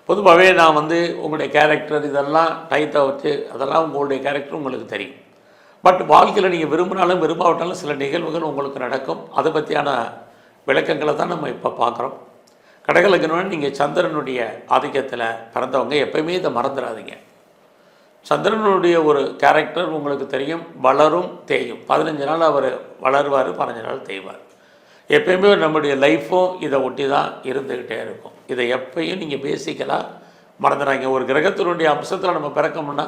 பொதுவாகவே நான் உங்களுடைய கேரக்டர் இதெல்லாம் டைத்தை வச்சு அதெல்லாம் உங்களுடைய கேரக்டர் உங்களுக்கு தெரியும். பட் வாழ்க்கையில் நீங்கள் விரும்பினாலும் விரும்பாவிட்டாலும் சில நிகழ்வுகள் உங்களுக்கு நடக்கும். அதை பற்றியான விளக்கங்களை தான் நம்ம இப்போ பார்க்குறோம். கடகலக்கணம்னா நீங்கள் சந்திரனுடைய ஆதிக்கத்தில் பிறந்தவங்க எப்பயுமே இதை மறந்துடாதீங்க. சந்திரனுடைய ஒரு கேரக்டர் உங்களுக்கு தெரியும், வளரும் தேயும். 15 நாள் அவர் வளருவார், 15 நாள் தேய்வார். எப்பயுமே நம்முடைய லைஃப்பும் இதை ஒட்டி தான் இருந்துக்கிட்டே இருக்கும். இதை எப்பயும் நீங்கள் பேசிக்கலாக மறந்துடாங்க. ஒரு கிரகத்தினுடைய அம்சத்தில் நம்ம பிறக்கணும்னா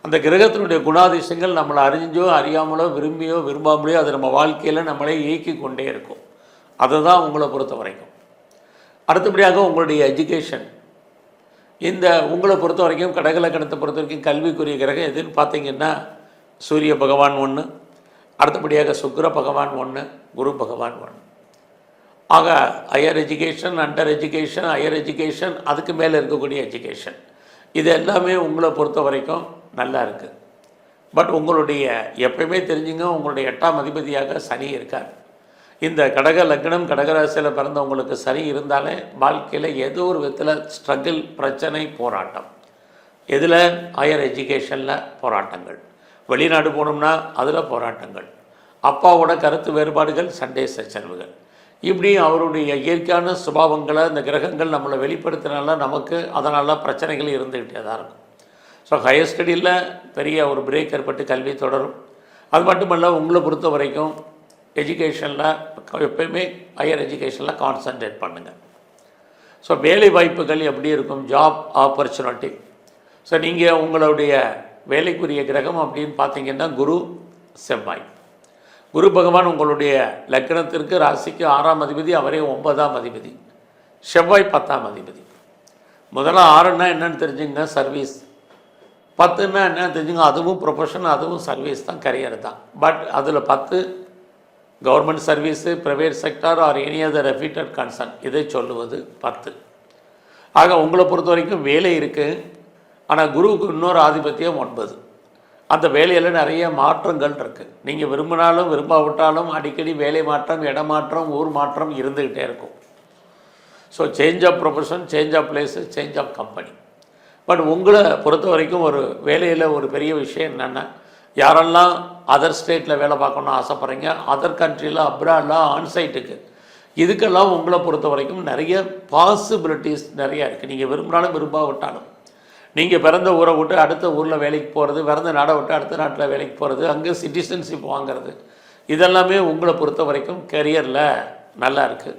அந்த கிரகத்தினுடைய குணாதிசயங்கள் நம்மளை அறிஞ்சோ அறியாமலோ விரும்பியோ விரும்பாமலையோ அது நம்ம வாழ்க்கையில் நம்மளே இயக்கி கொண்டே இருக்கும். அதுதான் உங்களை பொறுத்த வரைக்கும். அடுத்தபடியாக உங்களுடைய எஜுகேஷன், இந்த உங்களை பொறுத்த வரைக்கும் கடகலக்கணத்தை பொறுத்த வரைக்கும் கல்விக்குரிய கிரகம் எதுன்னு பார்த்தீங்கன்னா சூரிய பகவான் ஒன்று, அடுத்தபடியாக சுக்கிர பகவான் ஒன்று, குரு பகவான் ஒன்று. ஆக higher education, under education, higher education, அதுக்கு மேலே இருக்கக்கூடிய எஜுகேஷன், இது எல்லாமே உங்களை பொறுத்த வரைக்கும் நல்லா இருக்குது. பட் உங்களுடைய எப்பயுமே தெரிஞ்சுங்க, உங்களுடைய 8ஆம் அதிபதியாக சனி இருக்கார். இந்த கடக லக்னம் கடகராசியில் பிறந்தவங்களுக்கு சனி இருந்தாலே வாழ்க்கையில் ஏதோ ஒரு விதத்தில் ஸ்ட்ரகிள், பிரச்சனை, போராட்டம். எதில்? ஹையர் எஜுகேஷனில் போராட்டங்கள், வெளிநாடு போகணும்னா அதில் போராட்டங்கள், அப்பாவோட கருத்து வேறுபாடுகள், சண்டை சச்சரவுகள், இப்படி அவருடைய இயற்கையான சுபாவங்களை இந்த கிரகங்கள் நம்மளை வெளிப்படுத்தினால நமக்கு அதனால் பிரச்சனைகள் இருந்துக்கிட்டே தான் இருக்கும். ஸோ ஹையர் ஸ்டடியில் பெரிய ஒரு பிரேக் ஏற்பட்டு கல்வி தொடரும். அது மட்டுமல்ல, உங்களை பொறுத்த வரைக்கும் எஜுகேஷனில் எப்பயுமே ஹையர் எஜுகேஷனில் கான்சன்ட்ரேட் பண்ணுங்கள். ஸோ வேலை வாய்ப்புகள் எப்படி இருக்கும்? Job opportunity. ஸோ நீங்கள் உங்களுடைய வேலைக்குரிய கிரகம் அப்படின்னு பார்த்தீங்கன்னா குரு, செவ்வாய். குரு பகவான் உங்களுடைய லக்னத்திற்கு ராசிக்கு 6ஆம் அதிபதி, அவரே 9ஆம் அதிபதி. செவ்வாய் 10ஆம் அதிபதி. முதல்ல 6ன்னா என்னென்னு தெரிஞ்சுங்க, சர்வீஸ். 10ன்னா என்னென்னு தெரிஞ்சுங்க, அதுவும் ப்ரொஃபஷன், அதுவும் சர்வீஸ் தான், கரியர் தான். பட் அதில் 10 government service, private sector or any other reputed concern, இதை சொல்லுவது 10. ஆக உங்களை பொறுத்த வரைக்கும் வேலை இருக்குது. ஆனால் குருவுக்கு இன்னொரு ஆதிபத்தியம் 9. அந்த வேலையில் நிறைய மாற்றங்கள் இருக்குது. நீங்கள் விரும்பினாலும் விரும்பாவிட்டாலும் அடிக்கடி வேலை மாற்றம், இடமாற்றம், ஊர் மாற்றம் இருந்துக்கிட்டே இருக்கும். So change of profession, change of place, change of company. But உங்களை பொறுத்த வரைக்கும் ஒரு வேலையில் ஒரு பெரிய விஷயம் என்னென்னா, யாரெல்லாம் அதர் ஸ்டேட்டில் வேலை பார்க்கணுன்னு ஆசைப்பட்றீங்க, அதர் கண்ட்ரியில், அப்ராடில், ஆன்சைட்டுக்கு, இதுக்கெல்லாம் உங்களை பொறுத்த வரைக்கும் நிறைய பாசிபிலிட்டிஸ் நிறையா இருக்குது. நீங்கள் விரும்பினாலும் விரும்பாவிட்டாலும், நீங்கள் பிறந்த ஊரை விட்டு அடுத்த ஊரில் வேலைக்கு போகிறது, பிறந்த நாடை விட்டு அடுத்த நாட்டில் வேலைக்கு போகிறது, அங்கே சிட்டிசன்ஷிப் வாங்கிறது, இதெல்லாமே உங்களை பொறுத்த வரைக்கும் கெரியரில் நல்லா இருக்குது.